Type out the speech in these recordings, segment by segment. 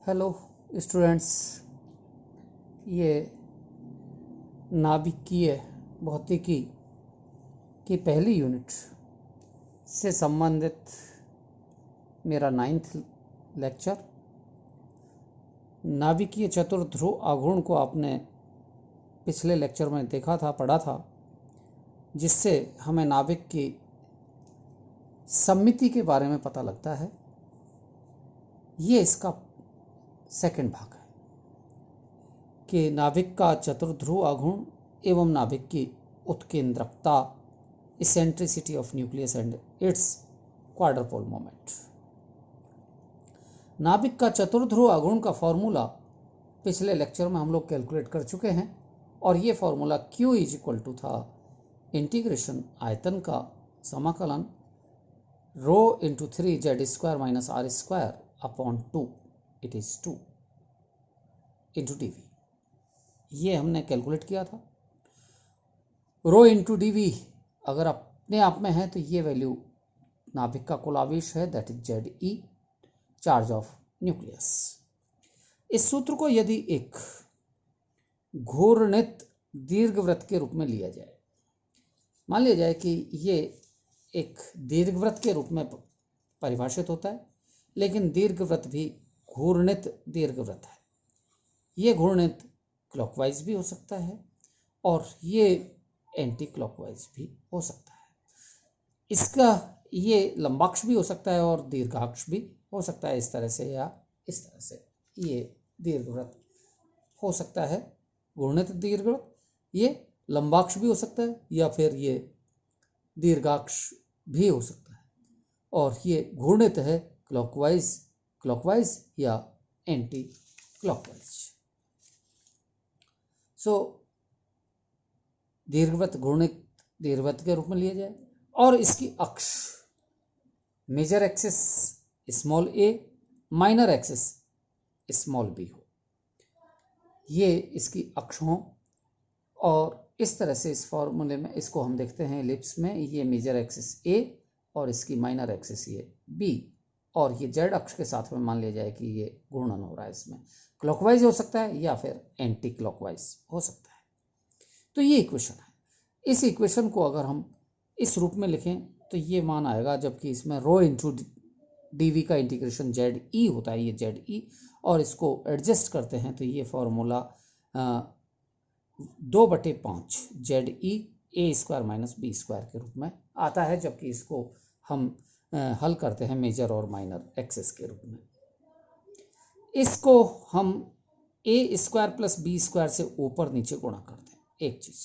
Hello students, ये नाभिकीय भौतिकी की पहली यूनिट से संबंधित मेरा 9th लेक्चर। नाभिकीय चतुर्ध्रुव आघूर्ण को आपने पिछले लेक्चर में देखा था, पढ़ा था, जिससे हमें नाभिक की सममिति के बारे में पता लगता है। ये इसका सेकंड भाग है कि नाभिक का चतुर्ध्रुव आघूर्ण एवं नाभिक की उत्केंद्रकता, eccentricity of nucleus and its quadrupole moment. नाभिक का चतुर्ध्रुव आघूर्ण का फॉर्मूला पिछले लेक्चर में हम लोग कैलकुलेट कर चुके हैं और ये formula Q is equal to था इंटीग्रेशन आयतन का समाकलन rho into 3z² minus r² upon 2, it is 2 into dv। ये हमने कैलकुलेट किया था। रो इंटू dv अगर अपने आप में है तो ये वैल्यू नाभिक का कुल आवेश है, that is Ze, charge of nucleus. इस सूत्र को यदि एक घूर्णित दीर्घवृत्त के रूप में लिया जाए, मान लिया जाए कि ये एक दीर्घवृत्त के रूप में परिभाषित होता है, लेकिन दीर्घवृत्त भी घूर्णित दीर्घवृत्त है। ये घूर्णित क्लॉकवाइज भी हो सकता है और ये एंटी क्लॉकवाइज भी हो सकता है। इसका ये लंबाक्ष भी हो सकता है और दीर्घाक्ष भी हो सकता है, इस तरह से या इस तरह से। ये दीर्घवृत्त हो सकता है, घूर्णित दीर्घवृत्त। ये लंबाक्ष भी हो सकता है या फिर ये दीर्घाक्ष भी हो सकता है, और ये घूर्णित है क्लॉकवाइज या एंटी क्लॉकवाइज। सो दीर्घवृत्त घूर्णित दीर्घवृत्त के रूप में लिया जाए और इसकी अक्ष major axis small a, minor axis small b हो, ये इसकी अक्ष हो। और इस तरह से इस फॉर्मूले में इसको हम देखते हैं एलिप्स में, ये मेजर एक्सिस a और इसकी माइनर एक्सिस ये b, और ये z अक्ष के साथ में मान लिया जाए कि ये घूर्णन हो रहा है। इसमें क्लॉकवाइज हो सकता है या फिर एंटी क्लॉकवाइज हो सकता है। तो ये इक्वेशन है। इस इक्वेशन को अगर हम इस रूप में लिखें तो ये मान आएगा, जबकि इसमें रो इंटू dv का इंटीग्रेशन Ze होता है, ये Ze, और इसको एडजस्ट करते हैं तो ये formula 2/5 Ze a² minus b² के रूप में आता है, जबकि इसको हम हल करते हैं मेजर और माइनर एक्सिस के रूप में। इसको हम a² प्लस b² से ऊपर नीचे गुणा करते हैं, एक चीज।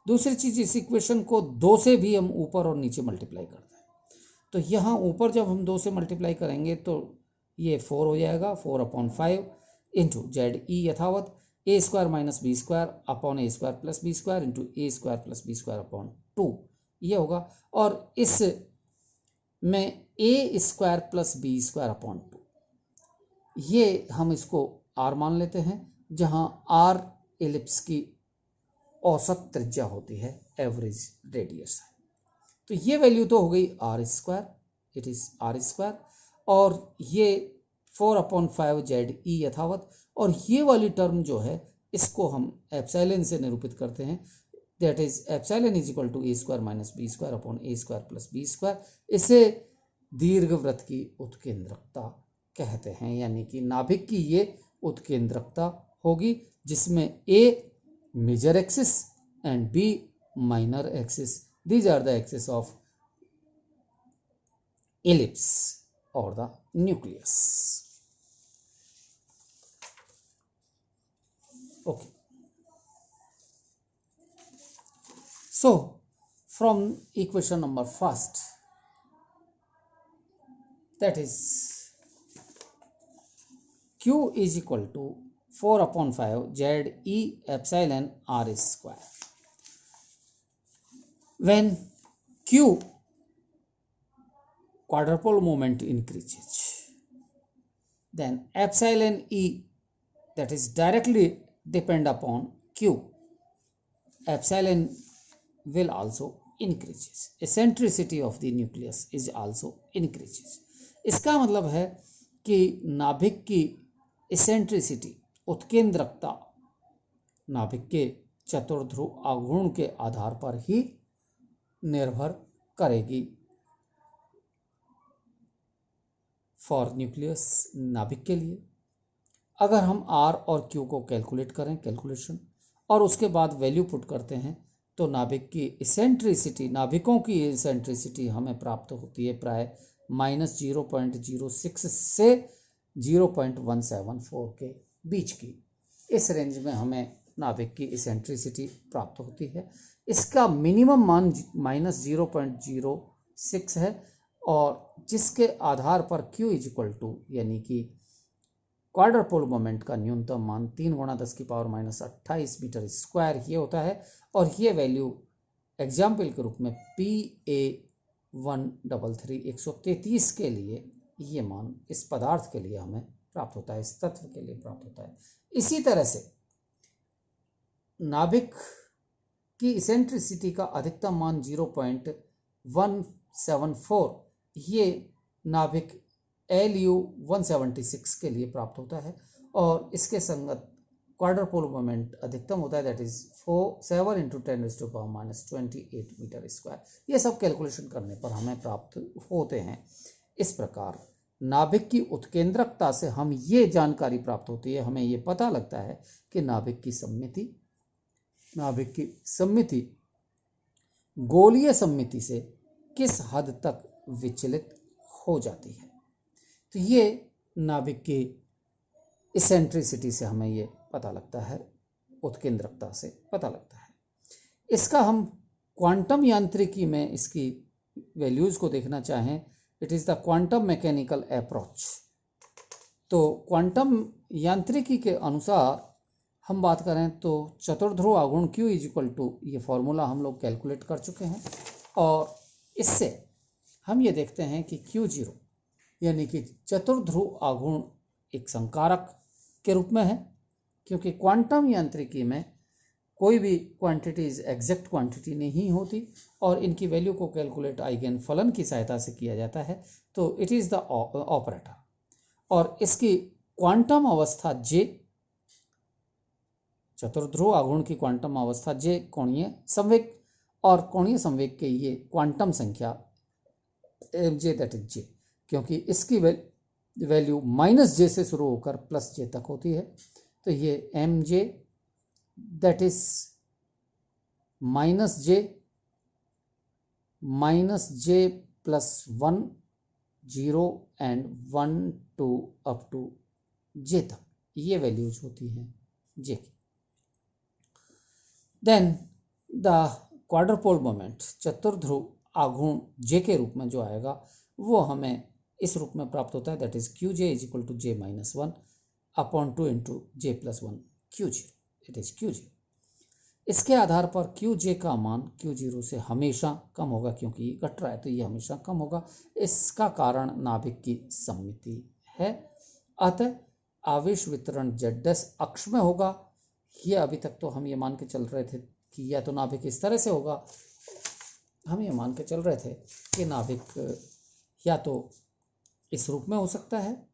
दूसरी चीज, इस इक्वेशन को 2 से भी हम ऊपर और नीचे मल्टीप्लाई करते हैं। तो यहाँ ऊपर जब हम 2 से मल्टीप्लाई करेंगे तो ये 4 हो जाएगा, 4/5 इंटू Ze यथावत a² minus b² upon a² plus b² into a² plus b² upon 2 ये होगा। और इस में a² प्लस b² अपॉन 2, ये हम इसको r मान लेते हैं, जहाँ r एलिप्स की औसत त्रिज्या होती है, एवरेज रेडियस है। तो ये वैल्यू तो हो गई r², इट इज r², और ये 4/5 Ze यथावत, और ये वाली टर्म जो है इसको हम एप्सिलॉन से निरूपित करते हैं, that is epsilon is equal to a² minus b² upon a² plus b²। इसे दीर्घवृत्त की उत्केंद्रकता कहते हैं, यानी कि नाभिक की ये उत्केंद्रकता होगी, जिसमें a major axis and b minor axis. These are the axes of ellipse or the nucleus. Okay. So, from equation number first, that is Q is equal to 4/5 Ze epsilon r². When Q quadrupole moment increases, then epsilon E, that is directly depend upon Q, epsilon will also increases. Eccentricity of the nucleus is also increases. इसका मतलब है कि नाभिक की eccentricity उत्केंद्रकता नाभिक के चतुर्ध्रुव आघूर्ण के आधार पर ही निर्भर करेगी। फॉर न्यूक्लियस नाभिक के लिए अगर हम R और Q को कैलकुलेट करें कैलकुलेशन और उसके बाद वैल्यू पुट करते हैं तो नाभिक की इसेंट्रिसिटी नाभिकों की इसेंट्रिसिटी हमें प्राप्त होती है प्राय -0.06 से 0.174 के बीच की। इस रेंज में हमें नाभिक की इसेंट्रिसिटी प्राप्त होती है। इसका मिनिमम मान -0.06 है और जिसके आधार पर Q इक्वल टू यानी कि क्वाड्रपोल मोमेंट का न्यूनतम मान 3 × 10⁻28 मीटर स्क्वायर ये होता है और ये वैल्यू एग्जाम्पल के रूप में PA133 133 के लिए ये मान इस पदार्थ के लिए हमें प्राप्त होता है, इस तत्व के लिए प्राप्त होता है। इसी तरह से नाभिक की इसेंट्रिसिटी का अधिकतम मान 0.174 ये नाभिक LU176 के लिए प्राप्त होता है और इसके संगत क्वाड्रपोल मोमेंट अधिकतम होता है दैट इज 7 × 10⁻28 मीटर स्क्वायर। ये सब कैलकुलेशन करने पर हमें प्राप्त होते हैं। इस प्रकार नाभिक की उत्केंद्रकता से हम ये जानकारी प्राप्त होती है, हमें ये पता लगता है कि नाभिक की सममिति गोलीय सममिति से किस हद तक विचलित हो जाती है। तो ये नाभिक की इसेंट्रिसिटी से हमें ये पता लगता है, उत्केंद्रकता से पता लगता है। इसका हम क्वांटम यांत्रिकी में इसकी वैल्यूज को देखना चाहें, it is the quantum mechanical approach. तो क्वांटम यांत्रिकी के अनुसार हम बात करें तो चतुर्ध्रुव आघूर्ण Q इक्वल टू ये फॉर्मूला हम लोग कैलकुलेट कर चुके हैं और इससे हम ये देखते हैं कि Q0 यानी कि चतुर्ध्रुव आघूर्ण एक संकारक के रूप में है, क्योंकि क्वांटम यांत्रिकी में कोई भी क्वांटिटीज एग्जैक्ट क्वांटिटी नहीं होती और इनकी वैल्यू को कैलकुलेट आइगन फलन की सहायता से किया जाता है। तो इट इज़ द ऑपरेटर और इसकी क्वांटम अवस्था J, चतुर्ध्रुव आघूर्ण की क्वांटम अवस्था J कोणीय संवेग और कोणीय संवेग के ये क्वांटम संख्या J दैट इज J, क्योंकि इसकी वैल्यू -J से शुरू होकर +J तक होती है। तो ये mj that is -J +1 0 and 1 2 up to J तक ये वैल्यूज होती हैं J की। देन द क्वाड्रपोल मोमेंट चतुर्ध्रुव आघूर्ण J के रूप में जो आएगा वो हमें इस रूप में प्राप्त होता है that is Qj equal to J - 1 upon 2 × J + 1 Qj, it is Qj। इसके आधार पर Qj का मान Q0 से हमेशा कम होगा, क्योंकि ये घट रहा है तो ये हमेशा कम होगा। इसका कारण नाभिक की सममिति है। अतः आवेश वितरण Z' अक्ष में होगा। ये अभी तक तो हम ये मान के चल रहे थे कि या तो नाभिक इस तरह से होगा, हम ये मान के चल रहे थे कि नाभिक या तो इस रूप में हो सकता है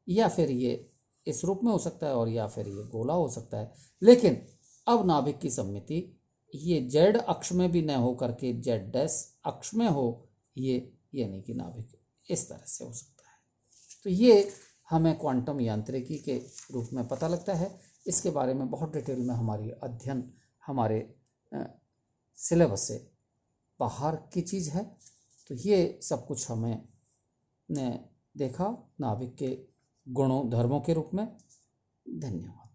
या फिर ये इस रूप में हो सकता है और या फिर ये गोला हो सकता है। लेकिन अब नाभिक की सममिति ये Z अक्ष में भी न हो करके Z' अक्ष में हो, ये यानी कि नाभिक इस तरह से हो सकता है। तो ये हमें क्वांटम यांत्रिकी के रूप में पता लगता है। इसके बारे में बहुत डिटेल में हमारी अध्ययन हमारे सिलेबस से बाहर की चीज़ है। तो ये सब कुछ हमें ने देखा नाभिक के गुणों धर्मों के रूप में। धन्यवाद।